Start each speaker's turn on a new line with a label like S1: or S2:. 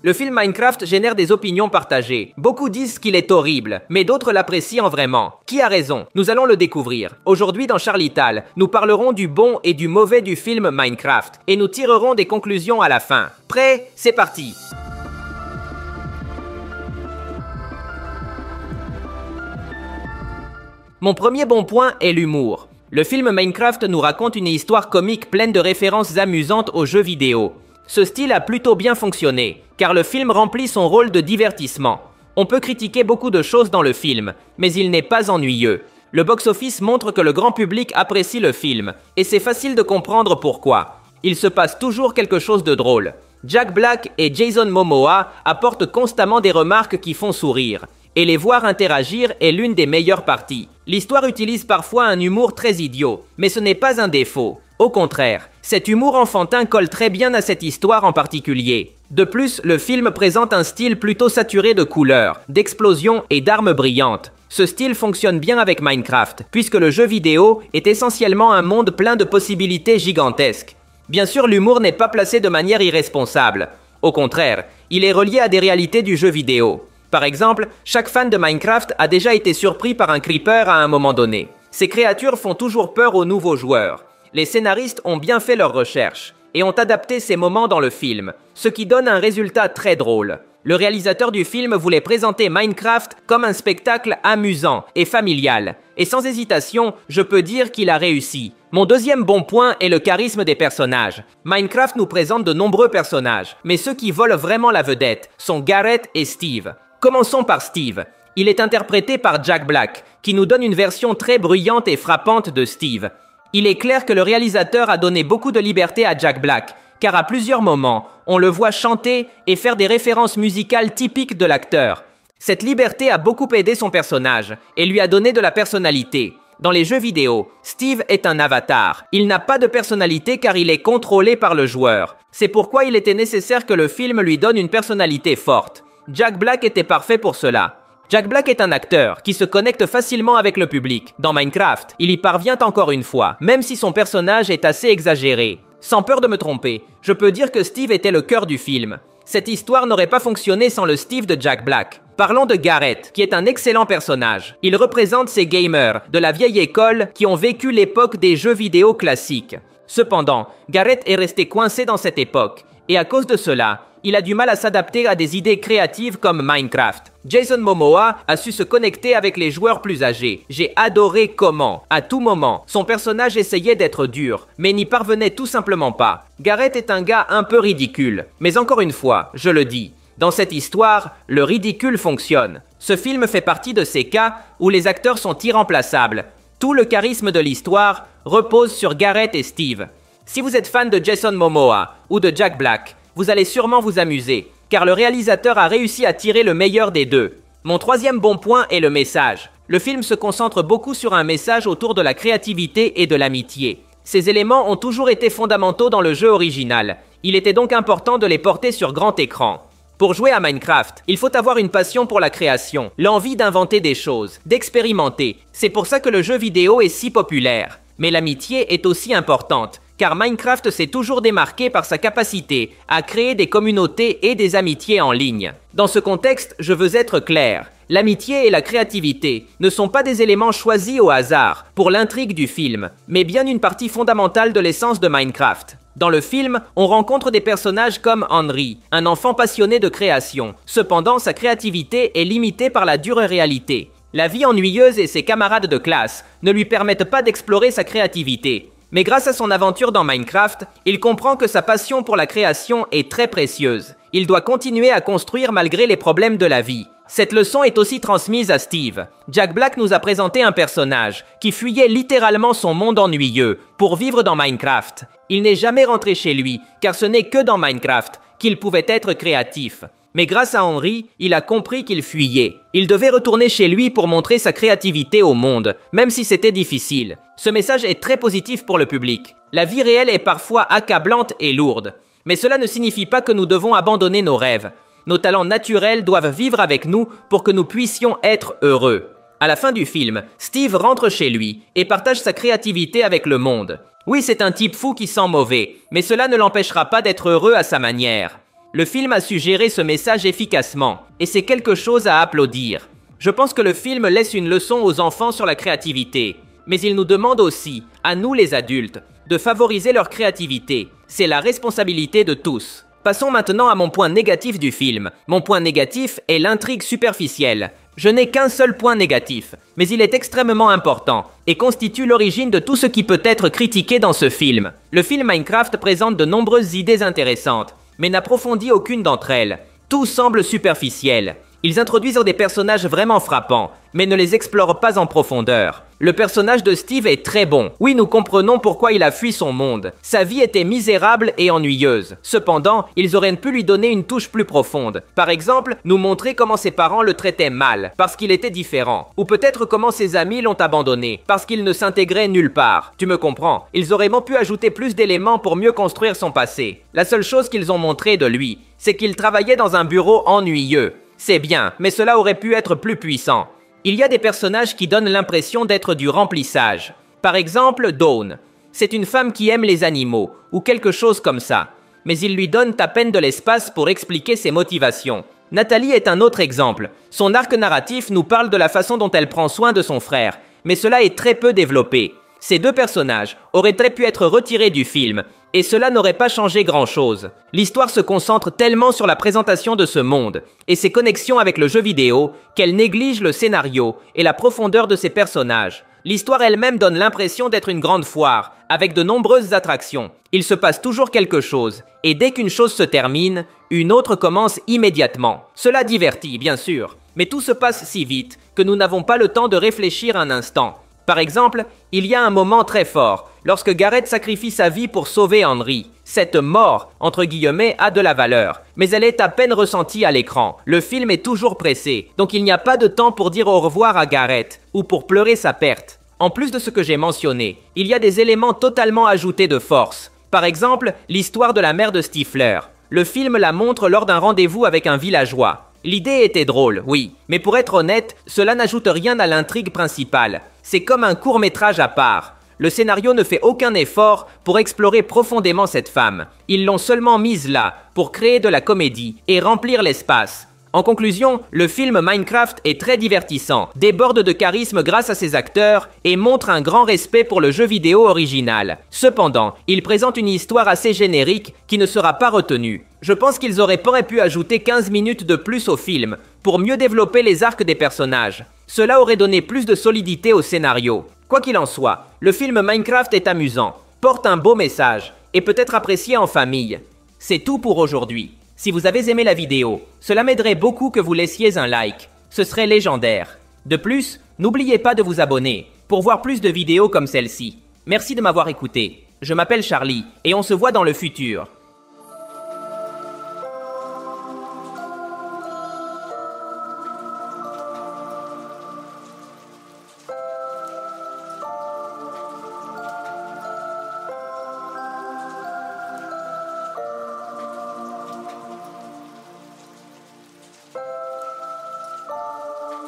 S1: Le film Minecraft génère des opinions partagées. Beaucoup disent qu'il est horrible, mais d'autres l'apprécient vraiment. Qui a raison? Nous allons le découvrir. Aujourd'hui dans Charlie-Tal, nous parlerons du bon et du mauvais du film Minecraft, et nous tirerons des conclusions à la fin. Prêt? C'est parti! Mon premier bon point est l'humour. Le film Minecraft nous raconte une histoire comique pleine de références amusantes aux jeux vidéo. Ce style a plutôt bien fonctionné, car le film remplit son rôle de divertissement. On peut critiquer beaucoup de choses dans le film, mais il n'est pas ennuyeux. Le box-office montre que le grand public apprécie le film, et c'est facile de comprendre pourquoi. Il se passe toujours quelque chose de drôle. Jack Black et Jason Momoa apportent constamment des remarques qui font sourire, et les voir interagir est l'une des meilleures parties. L'histoire utilise parfois un humour très idiot, mais ce n'est pas un défaut. Au contraire, cet humour enfantin colle très bien à cette histoire en particulier. De plus, le film présente un style plutôt saturé de couleurs, d'explosions et d'armes brillantes. Ce style fonctionne bien avec Minecraft, puisque le jeu vidéo est essentiellement un monde plein de possibilités gigantesques. Bien sûr, l'humour n'est pas placé de manière irresponsable. Au contraire, il est relié à des réalités du jeu vidéo. Par exemple, chaque fan de Minecraft a déjà été surpris par un creeper à un moment donné. Ces créatures font toujours peur aux nouveaux joueurs. Les scénaristes ont bien fait leurs recherches et ont adapté ces moments dans le film, ce qui donne un résultat très drôle. Le réalisateur du film voulait présenter Minecraft comme un spectacle amusant et familial, et sans hésitation, je peux dire qu'il a réussi. Mon deuxième bon point est le charisme des personnages. Minecraft nous présente de nombreux personnages, mais ceux qui volent vraiment la vedette sont Garrett et Steve. Commençons par Steve. Il est interprété par Jack Black, qui nous donne une version très bruyante et frappante de Steve. Il est clair que le réalisateur a donné beaucoup de liberté à Jack Black, car à plusieurs moments, on le voit chanter et faire des références musicales typiques de l'acteur. Cette liberté a beaucoup aidé son personnage et lui a donné de la personnalité. Dans les jeux vidéo, Steve est un avatar. Il n'a pas de personnalité car il est contrôlé par le joueur. C'est pourquoi il était nécessaire que le film lui donne une personnalité forte. Jack Black était parfait pour cela. Jack Black est un acteur qui se connecte facilement avec le public. Dans Minecraft, il y parvient encore une fois, même si son personnage est assez exagéré. Sans peur de me tromper, je peux dire que Steve était le cœur du film. Cette histoire n'aurait pas fonctionné sans le Steve de Jack Black. Parlons de Garrett, qui est un excellent personnage. Il représente ces gamers de la vieille école qui ont vécu l'époque des jeux vidéo classiques. Cependant, Garrett est resté coincé dans cette époque, et à cause de cela, il a du mal à s'adapter à des idées créatives comme Minecraft. Jason Momoa a su se connecter avec les joueurs plus âgés. J'ai adoré comment, à tout moment, son personnage essayait d'être dur, mais n'y parvenait tout simplement pas. Garrett est un gars un peu ridicule, mais encore une fois, je le dis, dans cette histoire, le ridicule fonctionne. Ce film fait partie de ces cas où les acteurs sont irremplaçables. Tout le charisme de l'histoire repose sur Garrett et Steve. Si vous êtes fan de Jason Momoa ou de Jack Black, vous allez sûrement vous amuser, car le réalisateur a réussi à tirer le meilleur des deux. Mon troisième bon point est le message. Le film se concentre beaucoup sur un message autour de la créativité et de l'amitié. Ces éléments ont toujours été fondamentaux dans le jeu original. Il était donc important de les porter sur grand écran. Pour jouer à Minecraft, il faut avoir une passion pour la création, l'envie d'inventer des choses, d'expérimenter. C'est pour ça que le jeu vidéo est si populaire. Mais l'amitié est aussi importante, car Minecraft s'est toujours démarqué par sa capacité à créer des communautés et des amitiés en ligne. Dans ce contexte, je veux être clair. L'amitié et la créativité ne sont pas des éléments choisis au hasard pour l'intrigue du film, mais bien une partie fondamentale de l'essence de Minecraft. Dans le film, on rencontre des personnages comme Henry, un enfant passionné de création. Cependant, sa créativité est limitée par la dure réalité. La vie ennuyeuse et ses camarades de classe ne lui permettent pas d'explorer sa créativité. Mais grâce à son aventure dans Minecraft, il comprend que sa passion pour la création est très précieuse. Il doit continuer à construire malgré les problèmes de la vie. Cette leçon est aussi transmise à Steve. Jack Black nous a présenté un personnage qui fuyait littéralement son monde ennuyeux pour vivre dans Minecraft. Il n'est jamais rentré chez lui, car ce n'est que dans Minecraft qu'il pouvait être créatif. Mais grâce à Henry, il a compris qu'il fuyait. Il devait retourner chez lui pour montrer sa créativité au monde, même si c'était difficile. Ce message est très positif pour le public. La vie réelle est parfois accablante et lourde. Mais cela ne signifie pas que nous devons abandonner nos rêves. Nos talents naturels doivent vivre avec nous pour que nous puissions être heureux. À la fin du film, Steve rentre chez lui et partage sa créativité avec le monde. Oui, c'est un type fou qui sent mauvais, mais cela ne l'empêchera pas d'être heureux à sa manière. Le film a su gérer ce message efficacement, et c'est quelque chose à applaudir. Je pense que le film laisse une leçon aux enfants sur la créativité, mais il nous demande aussi, à nous les adultes, de favoriser leur créativité. C'est la responsabilité de tous. Passons maintenant à mon point négatif du film. Mon point négatif est l'intrigue superficielle. Je n'ai qu'un seul point négatif, mais il est extrêmement important et constitue l'origine de tout ce qui peut être critiqué dans ce film. Le film Minecraft présente de nombreuses idées intéressantes, mais n'approfondit aucune d'entre elles. Tout semble superficiel. Ils introduisent des personnages vraiment frappants, mais ne les explorent pas en profondeur. Le personnage de Steve est très bon. Oui, nous comprenons pourquoi il a fui son monde. Sa vie était misérable et ennuyeuse. Cependant, ils auraient pu lui donner une touche plus profonde. Par exemple, nous montrer comment ses parents le traitaient mal, parce qu'il était différent. Ou peut-être comment ses amis l'ont abandonné, parce qu'il ne s'intégrait nulle part. Tu me comprends? Ils auraient pu ajouter plus d'éléments pour mieux construire son passé. La seule chose qu'ils ont montré de lui, c'est qu'il travaillait dans un bureau ennuyeux. C'est bien, mais cela aurait pu être plus puissant. Il y a des personnages qui donnent l'impression d'être du remplissage. Par exemple, Dawn. C'est une femme qui aime les animaux, ou quelque chose comme ça. Mais ils lui donnent à peine de l'espace pour expliquer ses motivations. Nathalie est un autre exemple. Son arc narratif nous parle de la façon dont elle prend soin de son frère, mais cela est très peu développé. Ces deux personnages auraient très pu être retirés du film, et cela n'aurait pas changé grand-chose. L'histoire se concentre tellement sur la présentation de ce monde et ses connexions avec le jeu vidéo qu'elle néglige le scénario et la profondeur de ses personnages. L'histoire elle-même donne l'impression d'être une grande foire, avec de nombreuses attractions. Il se passe toujours quelque chose, et dès qu'une chose se termine, une autre commence immédiatement. Cela divertit, bien sûr, mais tout se passe si vite que nous n'avons pas le temps de réfléchir un instant. Par exemple, il y a un moment très fort, lorsque Gareth sacrifie sa vie pour sauver Henry. Cette mort, entre guillemets, a de la valeur, mais elle est à peine ressentie à l'écran. Le film est toujours pressé, donc il n'y a pas de temps pour dire au revoir à Gareth, ou pour pleurer sa perte. En plus de ce que j'ai mentionné, il y a des éléments totalement ajoutés de force. Par exemple, l'histoire de la mère de Stifler. Le film la montre lors d'un rendez-vous avec un villageois. L'idée était drôle, oui, mais pour être honnête, cela n'ajoute rien à l'intrigue principale. C'est comme un court-métrage à part. Le scénario ne fait aucun effort pour explorer profondément cette femme. Ils l'ont seulement mise là, pour créer de la comédie et remplir l'espace. En conclusion, le film Minecraft est très divertissant, déborde de charisme grâce à ses acteurs et montre un grand respect pour le jeu vidéo original. Cependant, il présente une histoire assez générique qui ne sera pas retenue. Je pense qu'ils auraient pu ajouter 15 minutes de plus au film pour mieux développer les arcs des personnages. Cela aurait donné plus de solidité au scénario. Quoi qu'il en soit, le film Minecraft est amusant, porte un beau message et peut être apprécié en famille. C'est tout pour aujourd'hui. Si vous avez aimé la vidéo, cela m'aiderait beaucoup que vous laissiez un like. Ce serait légendaire. De plus, n'oubliez pas de vous abonner pour voir plus de vidéos comme celle-ci. Merci de m'avoir écouté. Je m'appelle Charlie et on se voit dans le futur.